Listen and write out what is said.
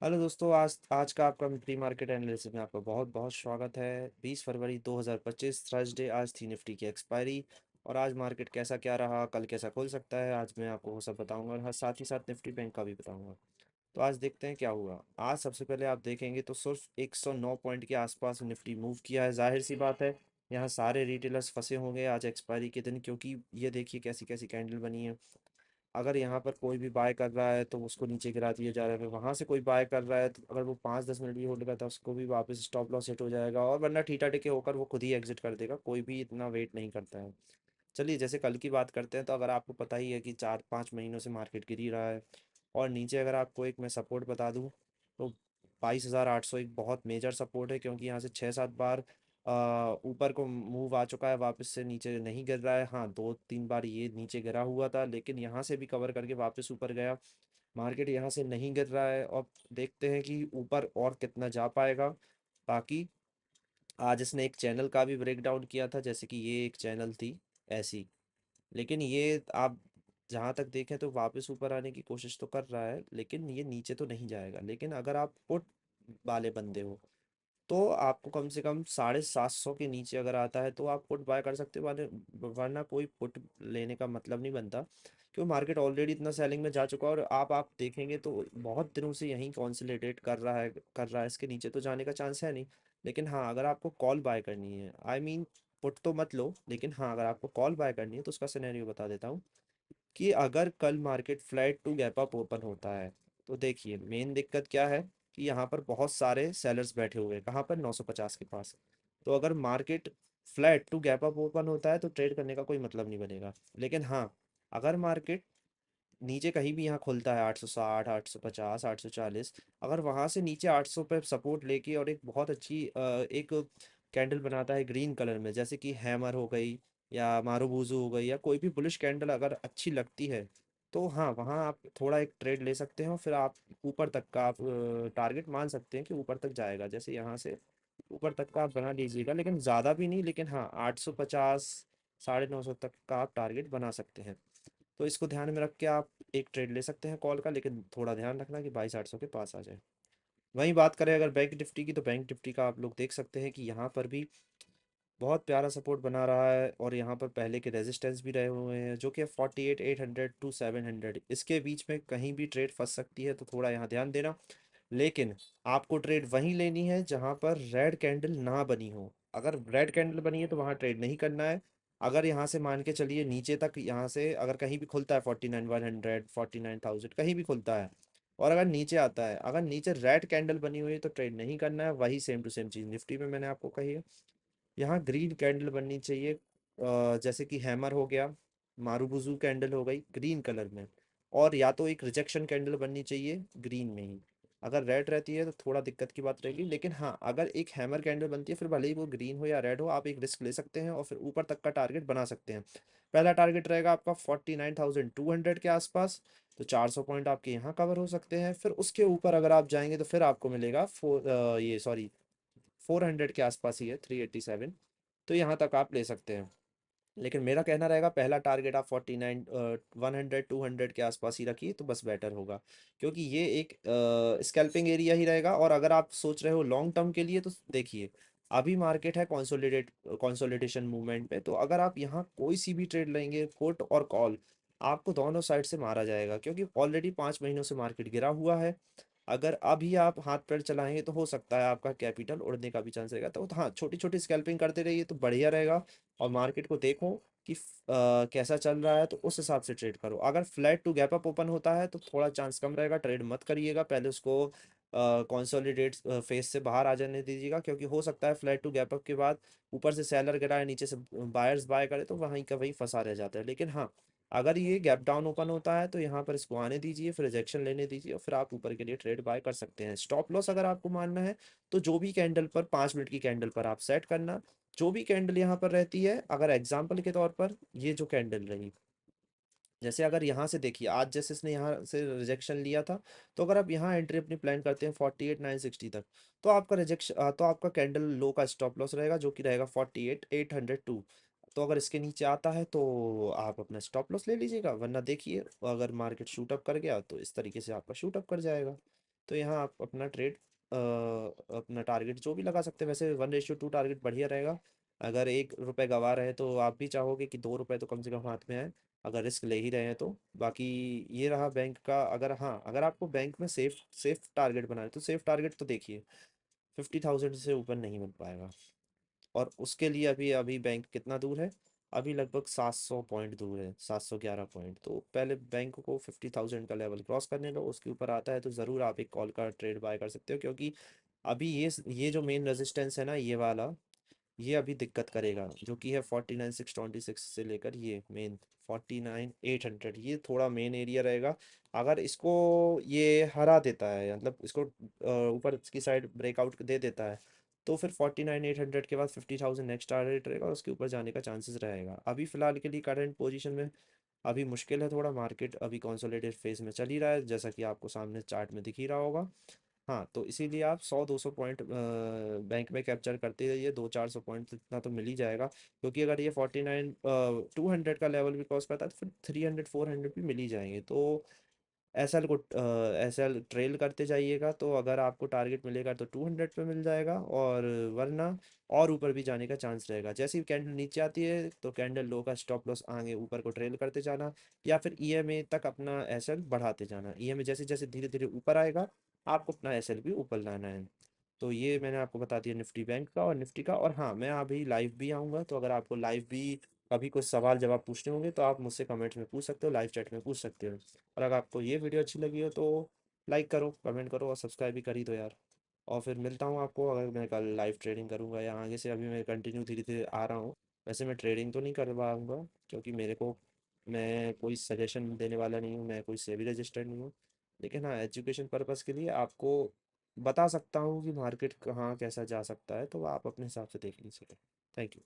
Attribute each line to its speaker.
Speaker 1: Hello दोस्तों, आज आज का आपका प्री मार्केट एनालिसिस में आपका बहुत बहुत स्वागत है। 20 फरवरी 2025 थर्सडे। आज थी निफ्टी की एक्सपायरी। और आज मार्केट कैसा क्या रहा, कल कैसा खुल सकता है, आज मैं आपको वो सब बताऊंगा और साथ ही साथ निफ्टी बैंक का भी बताऊंगा। तो आज देखते हैं क्या हुआ। आज सबसे पहले आप देखेंगे तो सिर्फ 109 पॉइंट के आसपास निफ्टी मूव किया है। जाहिर सी बात है, यहाँ सारे रिटेलर्स फंसे होंगे आज एक्सपायरी के दिन, क्योंकि ये देखिए कैसी कैसी कैंडल बनी है। अगर यहाँ पर कोई भी बाय कर रहा है तो उसको नीचे गिरा दिया जा रहा है, फिर वहाँ से कोई बाय कर रहा है तो अगर वो 5-10 मिनट भी होल्ड करता है उसको भी वापस स्टॉप लॉस हिट हो जाएगा, और वरना ठीटा टिके होकर वो खुद ही एग्जिट कर देगा। कोई भी इतना वेट नहीं करता है। चलिए, जैसे कल की बात करते हैं, तो अगर आपको पता ही है कि 4-5 महीनों से मार्केट गिर ही रहा है। और नीचे अगर आपको एक मैं सपोर्ट बता दूं, तो 22,800 एक बहुत मेजर सपोर्ट है, क्योंकि यहाँ से 6-7 बार ऊपर को मूव आ चुका है, वापस से नीचे नहीं गिर रहा है। हाँ, 2-3 बार ये नीचे गिरा हुआ था, लेकिन यहाँ से भी कवर करके वापस ऊपर गया। मार्केट यहाँ से नहीं गिर रहा है, और देखते हैं कि ऊपर और कितना जा पाएगा। बाकी आज इसने एक चैनल का भी ब्रेक डाउन किया था, जैसे कि ये एक चैनल थी ऐसी। लेकिन ये आप जहाँ तक देखें तो वापस ऊपर आने की कोशिश तो कर रहा है, लेकिन ये नीचे तो नहीं जाएगा। लेकिन अगर आप पुट वाले बंदे हो तो आपको कम से कम 750 के नीचे अगर आता है तो आप पुट बाय कर सकते हो, वरना कोई पुट लेने का मतलब नहीं बनता। क्योंकि मार्केट ऑलरेडी इतना सेलिंग में जा चुका है, और आप देखेंगे तो बहुत दिनों से यहीं कॉन्सोलिडेट कर रहा है, इसके नीचे तो जाने का चांस है नहीं। लेकिन हाँ, अगर आपको कॉल बाय करनी है, आई मीन पुट तो मत लो, लेकिन हाँ अगर आपको कॉल बाय करनी है तो उसका सिनेरियो बता देता हूँ। कि अगर कल market flat to gap up open होता है, तो देखिए मेन दिक्कत क्या है कि यहाँ पर बहुत सारे सेलर्स बैठे हुए हैं। कहाँ पर? 950 के पास। तो अगर market flat to gap up open होता है तो ट्रेड करने का कोई मतलब नहीं बनेगा। लेकिन हाँ, अगर मार्केट नीचे कहीं भी यहाँ खुलता है 860, 850, 840, अगर वहां से नीचे 800 पे सपोर्ट लेके और एक बहुत अच्छी एक कैंडल बनाता है ग्रीन कलर में, जैसे कि हैमर हो गई या मारूबूजू हो गई, या कोई भी बुलिश कैंडल अगर अच्छी लगती है, तो हाँ वहाँ आप थोड़ा एक ट्रेड ले सकते हो। फिर आप ऊपर तक का आप टारगेट मान सकते हैं कि ऊपर तक जाएगा। जैसे यहाँ से ऊपर तक का आप बना लीजिएगा, लेकिन ज़्यादा भी नहीं, लेकिन हाँ 850, 950 तक का आप टारगेट बना सकते हैं। तो इसको ध्यान में रख के आप एक ट्रेड ले सकते हैं कॉल का, लेकिन थोड़ा ध्यान रखना कि 22,800 के पास आ जाए। वहीं बात करें अगर बैंक निफ्टी की, तो बैंक निफ्टी का आप लोग देख सकते हैं कि यहाँ पर भी बहुत प्यारा सपोर्ट बना रहा है, और यहाँ पर पहले के रेजिस्टेंस भी रहे हुए हैं, जो कि 48,800 टू 700, इसके बीच में कहीं भी ट्रेड फंस सकती है, तो थोड़ा यहाँ ध्यान देना। लेकिन आपको ट्रेड वहीं लेनी है जहाँ पर रेड कैंडल ना बनी हो। अगर रेड कैंडल बनी है तो वहाँ ट्रेड नहीं करना है। अगर यहाँ से मान के चलिए नीचे तक, यहाँ से अगर कहीं भी खुलता है 49,100, 49,000 कहीं भी खुलता है, और अगर नीचे आता है, अगर नीचे रेड कैंडल बनी हुई है तो ट्रेड नहीं करना है। वही सेम टू सेम चीज़ निफ्टी में मैंने आपको कही है। यहाँ ग्रीन कैंडल बननी चाहिए, जैसे कि हैमर हो गया, मारूबुजू कैंडल हो गई ग्रीन कलर में, और या तो एक रिजेक्शन कैंडल बननी चाहिए ग्रीन में ही। अगर रेड रहती है तो थोड़ा दिक्कत की बात रहेगी, लेकिन हाँ अगर एक हैमर कैंडल बनती है, फिर भले ही वो ग्रीन हो या रेड हो, आप एक रिस्क ले सकते हैं और फिर ऊपर तक का टारगेट बना सकते हैं। पहला टारगेट रहेगा आपका 49,200 के आसपास, तो 400 पॉइंट आपके यहाँ कवर हो सकते हैं। फिर उसके ऊपर अगर आप जाएंगे तो फिर आपको मिलेगा ये सॉरी 400 के आसपास ही है, 387। तो यहाँ तक आप ले सकते हैं। लेकिन मेरा कहना रहेगा पहला टारगेट आप 49, 100, 200 के आसपास ही रखिए तो बस बेटर होगा, क्योंकि ये एक स्कैल्पिंग एरिया ही रहेगा। और अगर आप सोच रहे हो लॉन्ग टर्म के लिए, तो देखिए अभी मार्केट है कंसोलिडेशन मूवमेंट पे, तो अगर आप यहाँ कोई सी भी ट्रेड लेंगे, पुट और कॉल, आपको दोनों साइड से मारा जाएगा, क्योंकि ऑलरेडी 5 महीनों से मार्केट गिरा हुआ है। अगर अभी आप हाथ पैर चलाएंगे तो हो सकता है आपका कैपिटल उड़ने का भी चांस रहेगा। तो हाँ, छोटी छोटी स्कैल्पिंग करते रहिए तो बढ़िया रहेगा। और मार्केट को देखो कि कैसा चल रहा है, तो उस हिसाब से ट्रेड करो। अगर flat to gap up open होता है तो थोड़ा चांस कम रहेगा, ट्रेड मत करिएगा, पहले उसको कंसोलिडेट फेस से बाहर आ जाने दीजिएगा, क्योंकि हो सकता है फ्लैट टू गैप अप के बाद ऊपर से सेलर गिरा है, नीचे से बायर्स बाय करे, तो वहीं का वहीं फंसा रह जाता है। लेकिन हाँ, अगर ये गैप डाउन ओपन होता है तो यहाँ पर इसको आने दीजिए, फिर रिजेक्शन लेने दीजिए, और फिर आप ऊपर के लिए ट्रेड बाय कर सकते हैं। स्टॉप लॉस अगर आपको मानना है तो जो भी कैंडल पर 5 मिनट की कैंडल पर आप सेट करना। जो भी कैंडल यहाँ पर रहती है, अगर एग्जाम्पल के तौर पर ये जो कैंडल रही, जैसे अगर यहाँ से देखिए आज जैसे इसने यहाँ से रिजेक्शन लिया था, तो अगर आप यहाँ एंट्री अपनी प्लान करते हैं 48,960 तक, तो आपका रिजेक्शन तो आपका कैंडल लो का स्टॉप लॉस रहेगा, जो कि रहेगा 48,802। तो अगर इसके नीचे आता है तो आप अपना स्टॉप लॉस ले लीजिएगा, वरना देखिए अगर मार्केट शूट अप कर गया तो इस तरीके से आपका शूट अप कर जाएगा। तो यहाँ आप अपना ट्रेड अपना टारगेट जो भी लगा सकते हैं। वैसे 1:2 टारगेट बढ़िया रहेगा। अगर 1 रुपये गंवा रहे हैं तो आप भी चाहोगे कि 2 रुपये तो कम से कम हाथ में आए, अगर रिस्क ले ही रहे हैं तो। बाकी ये रहा बैंक का। अगर हाँ, अगर आपको बैंक में सेफ सेफ टारगेट बनाए तो सेफ टारगेट तो देखिए 50,000 से ऊपर नहीं मिल पाएगा। और उसके लिए अभी अभी बैंक कितना दूर है? अभी लगभग 700 पॉइंट दूर है, 711 पॉइंट। तो पहले बैंक को 50,000 का लेवल क्रॉस करने दो, उसके ऊपर आता है तो ज़रूर आप एक कॉल का ट्रेड बाय कर सकते हो। क्योंकि अभी ये जो मेन रेजिस्टेंस है ना, ये वाला, ये अभी दिक्कत करेगा, जो कि है 49,626 से लेकर ये मेन 49,800। ये थोड़ा मेन एरिया रहेगा। अगर इसको ये हरा देता है, मतलब इसको ऊपर की साइड ब्रेकआउट दे देता है, तो फिर 49,800 के बाद 50,000 नेक्स्ट टारगेट रहेगा और उसके ऊपर जाने का चांसेस रहेगा। अभी फिलहाल के लिए करंट पोजीशन में अभी मुश्किल है थोड़ा। मार्केट अभी कंसोलिडेट फेज में चल ही रहा है, जैसा कि आपको सामने चार्ट में दिख ही रहा होगा। हाँ, तो इसीलिए आप 100-200 पॉइंट बैंक में कैप्चर करते रहिए। 200-400 पॉइंट इतना तो मिल ही जाएगा। क्योंकि अगर ये 49 200 का लेवल भी क्रॉस करता है तो फिर 300-400 भी मिल ही जाएंगे। तो एसएल ट्रेल करते जाइएगा, तो अगर आपको टारगेट मिलेगा तो 200 पे मिल जाएगा, और वरना और ऊपर भी जाने का चांस रहेगा। जैसे ही कैंडल नीचे आती है तो कैंडल लो का स्टॉप लॉस आगे ऊपर को ट्रेल करते जाना, या फिर ईएमए तक अपना एसएल बढ़ाते जाना। ईएमए जैसे जैसे धीरे धीरे ऊपर आएगा, आपको अपना एसएल भी ऊपर लाना है। तो ये मैंने आपको बता दिया निफ्टी बैंक का और निफ्टी का। और हाँ, मैं अभी लाइव भी आऊँगा, तो अगर आपको लाइव भी कभी कुछ सवाल जवाब पूछने होंगे तो आप मुझसे कमेंट्स में पूछ सकते हो, लाइव चैट में पूछ सकते हो। और अगर आपको ये वीडियो अच्छी लगी हो तो लाइक करो, कमेंट करो और सब्सक्राइब भी कर ही दो यार। और फिर मिलता हूँ आपको, अगर मैं कल लाइव ट्रेडिंग करूँगा या आगे से। अभी मैं कंटिन्यू धीरे धीरे आ रहा हूँ। वैसे मैं ट्रेडिंग तो नहीं करवाऊँगा, क्योंकि मेरे को, मैं कोई सजेशन देने वाला नहीं हूँ, मैं कोई सेबी रजिस्टर्ड नहीं हूँ। लेकिन हाँ, एजुकेशन पर्पज़ के लिए आपको बता सकता हूँ कि मार्केट कहाँ कैसा जा सकता है, तो आप अपने हिसाब से देख लीजिए। Thank you.